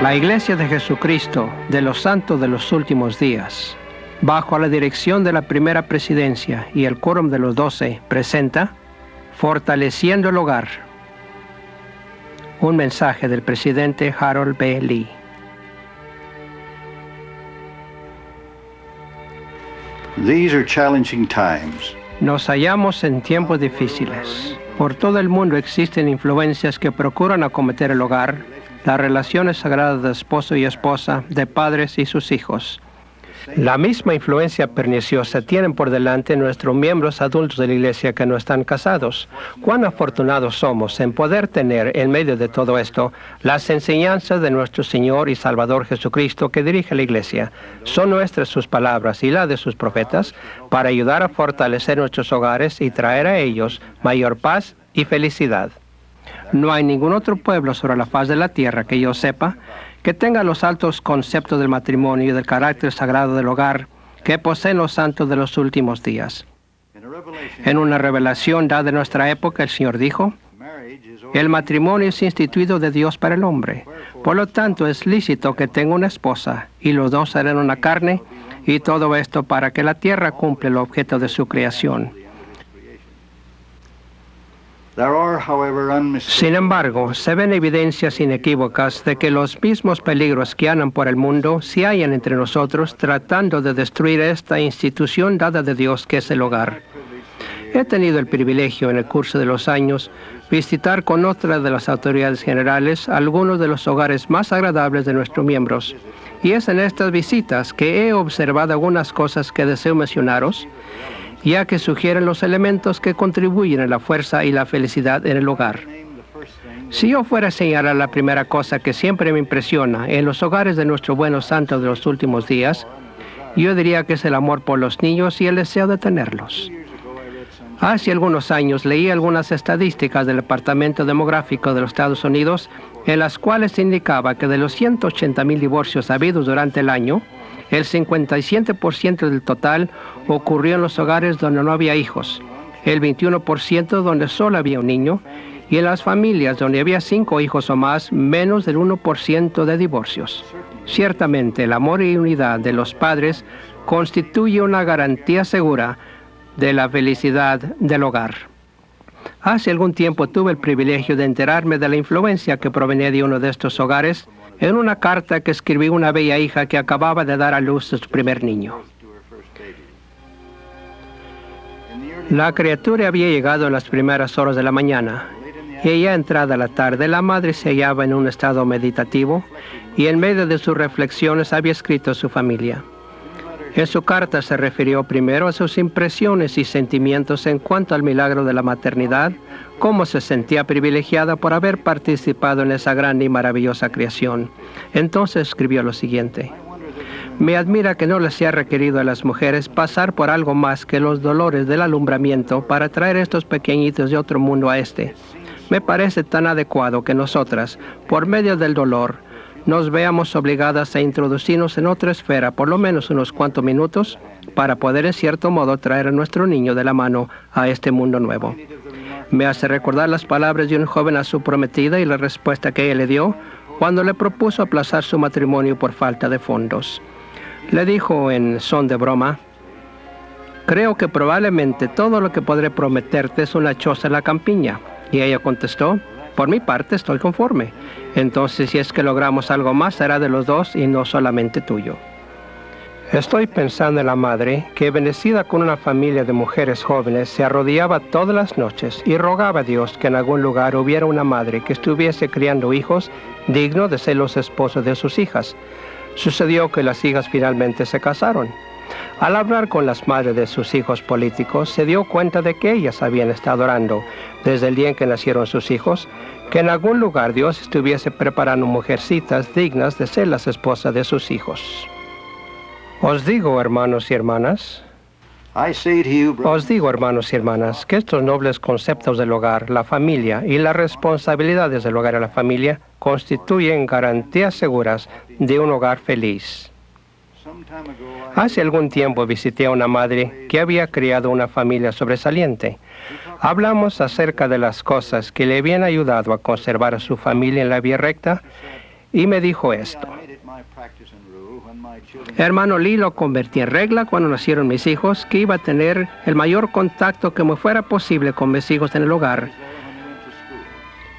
La Iglesia de Jesucristo de los Santos de los Últimos Días, bajo la dirección de la Primera Presidencia y el Quórum de los 12, presenta Fortaleciendo el Hogar. Un mensaje del presidente Harold B. Lee. These are challenging times. Nos hallamos en tiempos difíciles. Por todo el mundo existen influencias que procuran acometer el hogar, las relaciones sagradas de esposo y esposa, de padres y sus hijos. La misma influencia perniciosa tienen por delante nuestros miembros adultos de la Iglesia que no están casados. Cuán afortunados somos en poder tener en medio de todo esto las enseñanzas de nuestro Señor y Salvador Jesucristo que dirige la Iglesia. Son nuestras sus palabras y las de sus profetas para ayudar a fortalecer nuestros hogares y traer a ellos mayor paz y felicidad. No hay ningún otro pueblo sobre la faz de la tierra que yo sepa que tenga los altos conceptos del matrimonio y del carácter sagrado del hogar que poseen los santos de los últimos días. En una revelación dada en nuestra época, el Señor dijo: el matrimonio es instituido de Dios para el hombre. Por lo tanto, es lícito que tenga una esposa, y los dos serán una carne, y todo esto para que la tierra cumpla el objeto de su creación. Sin embargo, se ven evidencias inequívocas de que los mismos peligros que andan por el mundo se hallan entre nosotros tratando de destruir esta institución dada de Dios que es el hogar. He tenido el privilegio en el curso de los años visitar con otra de las autoridades generales algunos de los hogares más agradables de nuestros miembros. Y es en estas visitas que he observado algunas cosas que deseo mencionaros, ya que sugieren los elementos que contribuyen a la fuerza y la felicidad en el hogar. Si yo fuera a señalar la primera cosa que siempre me impresiona en los hogares de nuestro buenos santos de los últimos días, yo diría que es el amor por los niños y el deseo de tenerlos. Hace algunos años leí algunas estadísticas del Departamento Demográfico de los Estados Unidos, en las cuales se indicaba que de los 180,000 divorcios habidos durante el año, el 57% del total ocurrió en los hogares donde no había hijos, el 21% donde solo había un niño, y en las familias donde había 5 hijos o más, menos del 1% de divorcios. Ciertamente, el amor y unidad de los padres constituye una garantía segura de la felicidad del hogar. Hace algún tiempo tuve el privilegio de enterarme de la influencia que provenía de uno de estos hogares en una carta que escribió una bella hija que acababa de dar a luz a su primer niño. La criatura había llegado en las primeras horas de la mañana, y ya entrada la tarde, la madre se hallaba en un estado meditativo, y en medio de sus reflexiones había escrito a su familia. En su carta se refirió primero a sus impresiones y sentimientos en cuanto al milagro de la maternidad, cómo se sentía privilegiada por haber participado en esa grande y maravillosa creación. Entonces escribió lo siguiente: me admira que no les sea requerido a las mujeres pasar por algo más que los dolores del alumbramiento para traer estos pequeñitos de otro mundo a este. Me parece tan adecuado que nosotras, por medio del dolor, nos veamos obligadas a introducirnos en otra esfera por lo menos unos cuantos minutos para poder en cierto modo traer a nuestro niño de la mano a este mundo nuevo. Me hace recordar las palabras de un joven a su prometida y la respuesta que ella le dio cuando le propuso aplazar su matrimonio por falta de fondos. Le dijo en son de broma: creo que probablemente todo lo que podré prometerte es una choza en la campiña. Y ella contestó: por mi parte estoy conforme. Entonces, si es que logramos algo más, será de los dos y no solamente tuyo. Estoy pensando en la madre que, bendecida con una familia de mujeres jóvenes, se arrodillaba todas las noches y rogaba a Dios que en algún lugar hubiera una madre que estuviese criando hijos dignos de ser los esposos de sus hijas. Sucedió que las hijas finalmente se casaron. Al hablar con las madres de sus hijos políticos, se dio cuenta de que ellas habían estado orando, desde el día en que nacieron sus hijos, que en algún lugar Dios estuviese preparando mujercitas dignas de ser las esposas de sus hijos. Os digo, hermanos y hermanas, que estos nobles conceptos del hogar, la familia y las responsabilidades del hogar y la familia constituyen garantías seguras de un hogar feliz. Hace algún tiempo visité a una madre que había criado una familia sobresaliente. Hablamos acerca de las cosas que le habían ayudado a conservar a su familia en la vía recta y me dijo esto: hermano Lee, lo convertí en regla cuando nacieron mis hijos, que iba a tener el mayor contacto que me fuera posible con mis hijos en el hogar.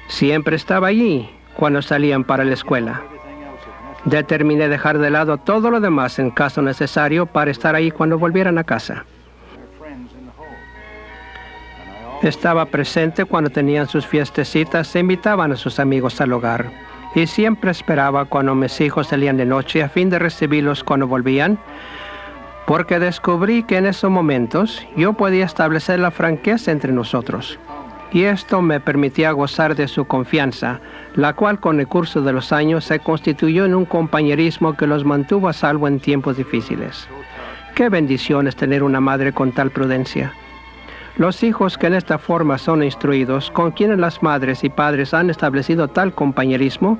Siempre estaba allí cuando salían para la escuela. Determiné dejar de lado todo lo demás en caso necesario para estar ahí cuando volvieran a casa. Estaba presente cuando tenían sus fiestecitas e invitaban a sus amigos al hogar. Y siempre esperaba cuando mis hijos salían de noche a fin de recibirlos cuando volvían, porque descubrí que en esos momentos yo podía establecer la franqueza entre nosotros. Y esto me permitía gozar de su confianza, la cual con el curso de los años se constituyó en un compañerismo que los mantuvo a salvo en tiempos difíciles. ¡Qué bendición es tener una madre con tal prudencia! Los hijos que en esta forma son instruidos, con quienes las madres y padres han establecido tal compañerismo,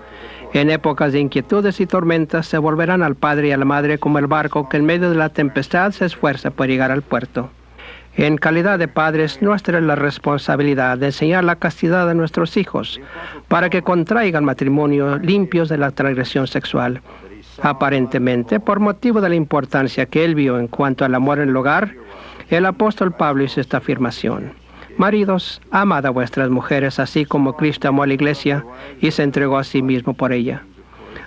en épocas de inquietudes y tormentas se volverán al padre y a la madre como el barco que en medio de la tempestad se esfuerza por llegar al puerto. En calidad de padres, nuestra es la responsabilidad de enseñar la castidad a nuestros hijos, para que contraigan matrimonio limpios de la transgresión sexual. Aparentemente, por motivo de la importancia que él vio en cuanto al amor en el hogar, el apóstol Pablo hizo esta afirmación: maridos, amad a vuestras mujeres, así como Cristo amó a la iglesia y se entregó a sí mismo por ella.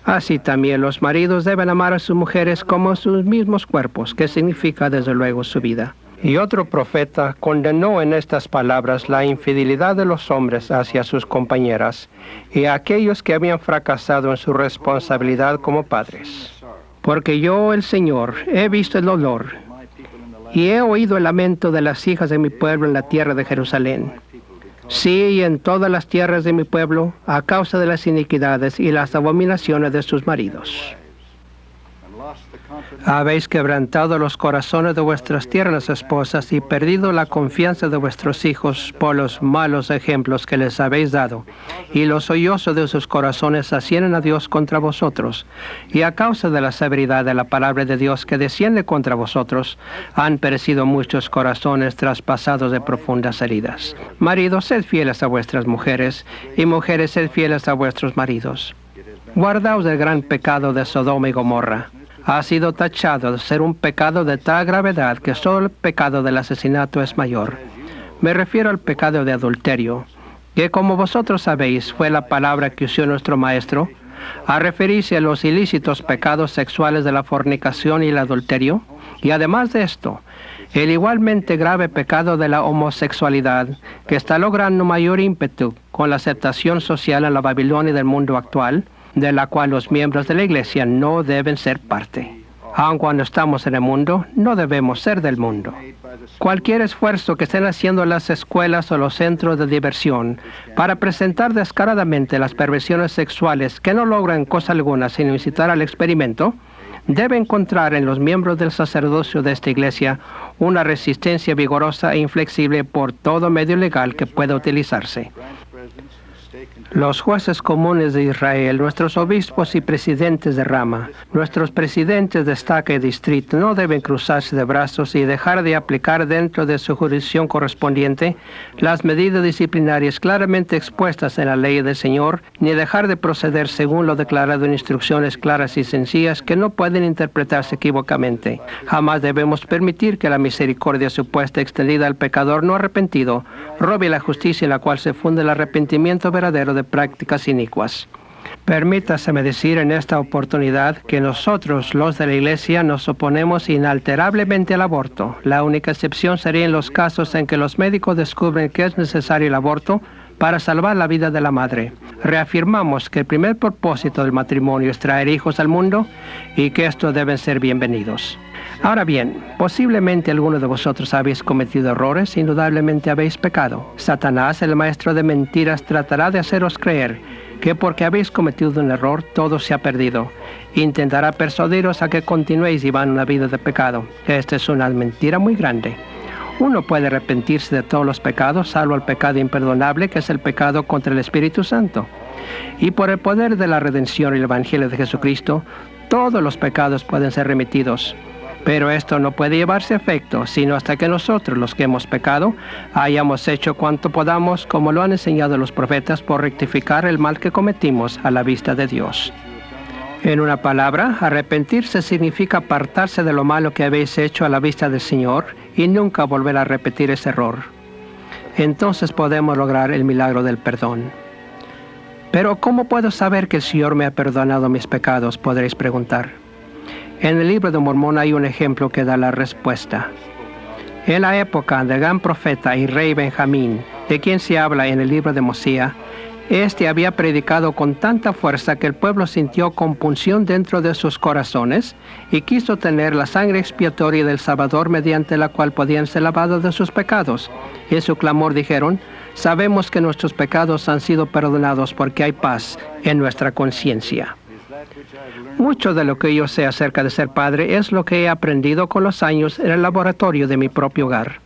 Así también los maridos deben amar a sus mujeres como sus mismos cuerpos, que significa desde luego su vida. Y otro profeta condenó en estas palabras la infidelidad de los hombres hacia sus compañeras y a aquellos que habían fracasado en su responsabilidad como padres. Porque yo, el Señor, he visto el dolor y he oído el lamento de las hijas de mi pueblo en la tierra de Jerusalén. Sí, y en todas las tierras de mi pueblo, a causa de las iniquidades y las abominaciones de sus maridos. Habéis quebrantado los corazones de vuestras tiernas esposas y perdido la confianza de vuestros hijos por los malos ejemplos que les habéis dado, y los sollozos de sus corazones ascienden a Dios contra vosotros, y a causa de la severidad de la palabra de Dios que desciende contra vosotros, han perecido muchos corazones traspasados de profundas heridas. Maridos, sed fieles a vuestras mujeres, y mujeres, sed fieles a vuestros maridos. Guardaos del gran pecado de Sodoma y Gomorra. Ha sido tachado de ser un pecado de tal gravedad que solo el pecado del asesinato es mayor. Me refiero al pecado de adulterio, que como vosotros sabéis fue la palabra que usó nuestro Maestro, a referirse a los ilícitos pecados sexuales de la fornicación y el adulterio, y además de esto, el igualmente grave pecado de la homosexualidad, que está logrando mayor ímpetu con la aceptación social en la Babilonia del mundo actual, de la cual los miembros de la Iglesia no deben ser parte. Aun cuando estamos en el mundo, no debemos ser del mundo. Cualquier esfuerzo que estén haciendo las escuelas o los centros de diversión para presentar descaradamente las perversiones sexuales que no logran cosa alguna sin incitar al experimento, debe encontrar en los miembros del sacerdocio de esta Iglesia una resistencia vigorosa e inflexible por todo medio legal que pueda utilizarse. Los jueces comunes de Israel, nuestros obispos y presidentes de rama, nuestros presidentes de estaca y distrito no deben cruzarse de brazos y dejar de aplicar dentro de su jurisdicción correspondiente las medidas disciplinarias claramente expuestas en la ley del Señor, ni dejar de proceder según lo declarado en instrucciones claras y sencillas que no pueden interpretarse equívocamente. Jamás debemos permitir que la misericordia supuesta extendida al pecador no arrepentido robe la justicia en la cual se funde el arrepentimiento verdadero de prácticas inicuas. Permítaseme decir en esta oportunidad que nosotros, los de la Iglesia, nos oponemos inalterablemente al aborto. La única excepción sería en los casos en que los médicos descubren que es necesario el aborto para salvar la vida de la madre. Reafirmamos que el primer propósito del matrimonio es traer hijos al mundo y que estos deben ser bienvenidos. Ahora bien, posiblemente algunos de vosotros habéis cometido errores, indudablemente habéis pecado. Satanás, el maestro de mentiras, tratará de haceros creer que porque habéis cometido un error, todo se ha perdido. Intentará persuadiros a que continuéis llevando una vida de pecado. Esta es una mentira muy grande. Uno puede arrepentirse de todos los pecados, salvo el pecado imperdonable, que es el pecado contra el Espíritu Santo. Y por el poder de la redención y el Evangelio de Jesucristo, todos los pecados pueden ser remitidos. Pero esto no puede llevarse a efecto, sino hasta que nosotros, los que hemos pecado, hayamos hecho cuanto podamos, como lo han enseñado los profetas, por rectificar el mal que cometimos a la vista de Dios. En una palabra, arrepentirse significa apartarse de lo malo que habéis hecho a la vista del Señor y nunca volver a repetir ese error. Entonces podemos lograr el milagro del perdón. Pero ¿cómo puedo saber que el Señor me ha perdonado mis pecados?, podréis preguntar. En el libro de Mormón hay un ejemplo que da la respuesta. En la época del gran profeta y rey Benjamín, de quien se habla en el libro de Mosía, este había predicado con tanta fuerza que el pueblo sintió compunción dentro de sus corazones y quiso tener la sangre expiatoria del Salvador mediante la cual podían ser lavados de sus pecados. Y en su clamor dijeron: sabemos que nuestros pecados han sido perdonados porque hay paz en nuestra conciencia. Mucho de lo que yo sé acerca de ser padre es lo que he aprendido con los años en el laboratorio de mi propio hogar.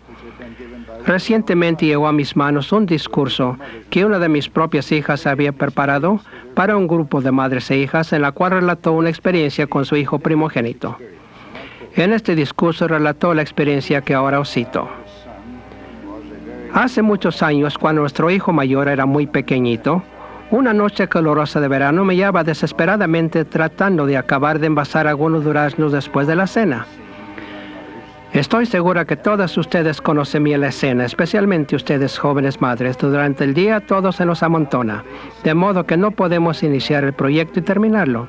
Recientemente llegó a mis manos un discurso que una de mis propias hijas había preparado para un grupo de madres e hijas, en la cual relató una experiencia con su hijo primogénito. En este discurso relató la experiencia que ahora os cito. Hace muchos años, cuando nuestro hijo mayor era muy pequeñito, una noche calurosa de verano me hallaba desesperadamente tratando de acabar de envasar algunos duraznos después de la cena. Estoy segura que todas ustedes conocen bien la escena, especialmente ustedes jóvenes madres. Durante el día todo se nos amontona, de modo que no podemos iniciar el proyecto y terminarlo.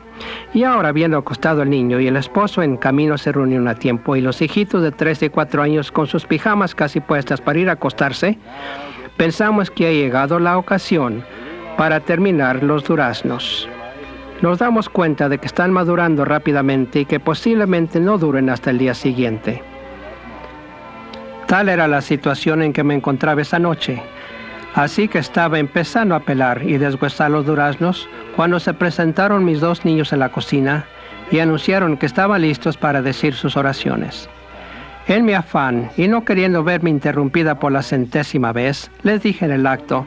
Y ahora, viendo acostado el niño y el esposo en camino se reunieron a tiempo, y los hijitos de 3 y 4 años con sus pijamas casi puestas para ir a acostarse, pensamos que ha llegado la ocasión para terminar los duraznos. Nos damos cuenta de que están madurando rápidamente y que posiblemente no duren hasta el día siguiente. Tal era la situación en que me encontraba esa noche. Así que estaba empezando a pelar y deshuesar los duraznos cuando se presentaron mis 2 niños en la cocina y anunciaron que estaban listos para decir sus oraciones. En mi afán, y no queriendo verme interrumpida por la 100ª vez, les dije en el acto: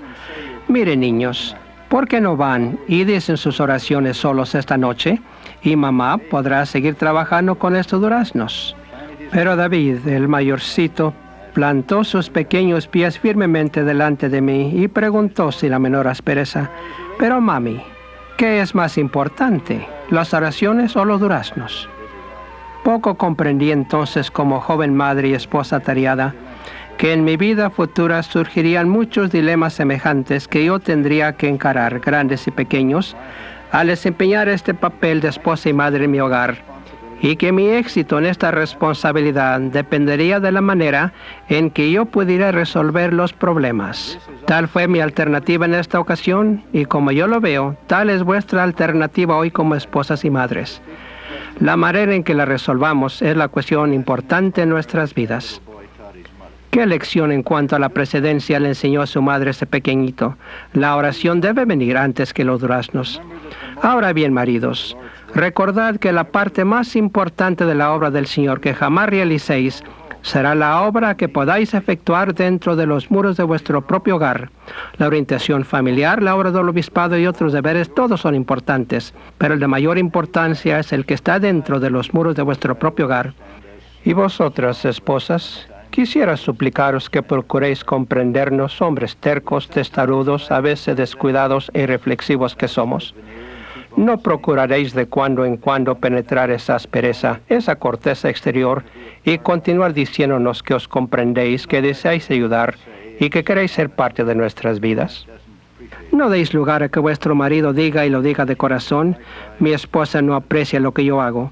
miren, niños, ¿por qué no van y dicen sus oraciones solos esta noche? Y mamá podrá seguir trabajando con estos duraznos. Pero David, el mayorcito, plantó sus pequeños pies firmemente delante de mí y preguntó sin la menor aspereza: pero mami, ¿qué es más importante, las oraciones o los duraznos? Poco comprendí entonces, como joven madre y esposa atareada, que en mi vida futura surgirían muchos dilemas semejantes que yo tendría que encarar, grandes y pequeños, al desempeñar este papel de esposa y madre en mi hogar, y que mi éxito en esta responsabilidad dependería de la manera en que yo pudiera resolver los problemas. Tal fue mi alternativa en esta ocasión, y como yo lo veo, tal es vuestra alternativa hoy como esposas y madres. La manera en que la resolvamos es la cuestión importante en nuestras vidas. ¿Qué lección en cuanto a la precedencia le enseñó a su madre ese pequeñito? La oración debe venir antes que los duraznos. Ahora bien, maridos, recordad que la parte más importante de la obra del Señor que jamás realicéis será la obra que podáis efectuar dentro de los muros de vuestro propio hogar. La orientación familiar, la obra del obispado y otros deberes, todos son importantes, pero el de mayor importancia es el que está dentro de los muros de vuestro propio hogar. Y vosotras, esposas, quisiera suplicaros que procuréis comprendernos, hombres tercos, testarudos, a veces descuidados e irreflexivos que somos. No procuraréis de cuando en cuando penetrar esa aspereza, esa corteza exterior, y continuar diciéndonos que os comprendéis, que deseáis ayudar y que queréis ser parte de nuestras vidas. No deis lugar a que vuestro marido diga, y lo diga de corazón: mi esposa no aprecia lo que yo hago.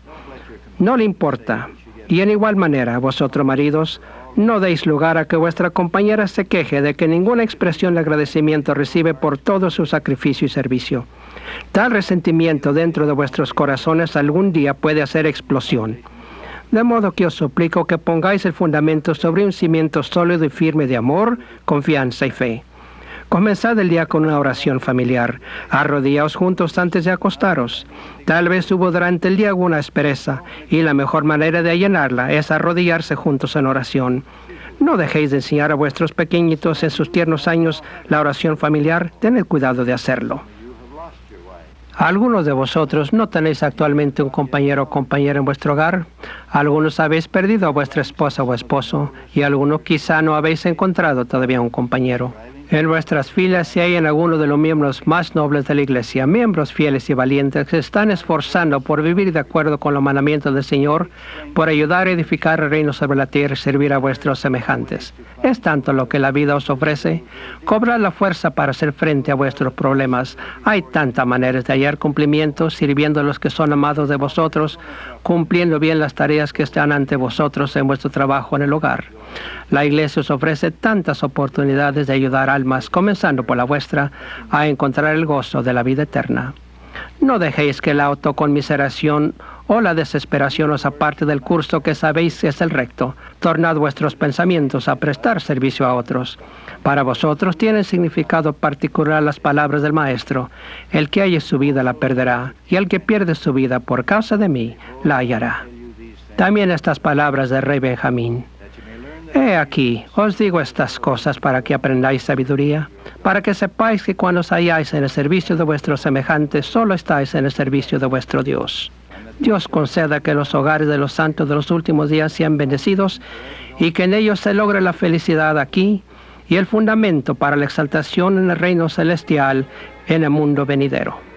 No le importa. Y en igual manera, vosotros maridos, no deis lugar a que vuestra compañera se queje de que ninguna expresión de agradecimiento recibe por todo su sacrificio y servicio. Tal resentimiento dentro de vuestros corazones algún día puede hacer explosión. De modo que os suplico que pongáis el fundamento sobre un cimiento sólido y firme de amor, confianza y fe. Comenzad el día con una oración familiar. Arrodillaos juntos antes de acostaros. Tal vez hubo durante el día alguna aspereza, y la mejor manera de allanarla es arrodillarse juntos en oración. No dejéis de enseñar a vuestros pequeñitos en sus tiernos años la oración familiar. Tened cuidado de hacerlo. Algunos de vosotros no tenéis actualmente un compañero o compañera en vuestro hogar. Algunos habéis perdido a vuestra esposa o esposo, y algunos quizá no habéis encontrado todavía un compañero. En vuestras filas se hallan algunos de los miembros más nobles de la Iglesia, miembros fieles y valientes que se están esforzando por vivir de acuerdo con los mandamientos del Señor, por ayudar a edificar el reino sobre la tierra y servir a vuestros semejantes. Es tanto lo que la vida os ofrece. Cobrad la fuerza para hacer frente a vuestros problemas. Hay tantas maneras de hallar cumplimiento, sirviendo a los que son amados de vosotros, cumpliendo bien las tareas que están ante vosotros en vuestro trabajo en el hogar. La Iglesia os ofrece tantas oportunidades de ayudar almas, comenzando por la vuestra, a encontrar el gozo de la vida eterna. No dejéis que la autoconmiseración o la desesperación os aparte del curso que sabéis es el recto. Tornad vuestros pensamientos a prestar servicio a otros. Para vosotros tienen significado particular las palabras del Maestro. El que halle su vida la perderá, y el que pierde su vida por causa de mí la hallará. También estas palabras del rey Benjamín. He aquí, os digo estas cosas para que aprendáis sabiduría, para que sepáis que cuando os halláis en el servicio de vuestros semejantes, solo estáis en el servicio de vuestro Dios. Dios conceda que los hogares de los santos de los últimos días sean bendecidos y que en ellos se logre la felicidad aquí y el fundamento para la exaltación en el reino celestial en el mundo venidero.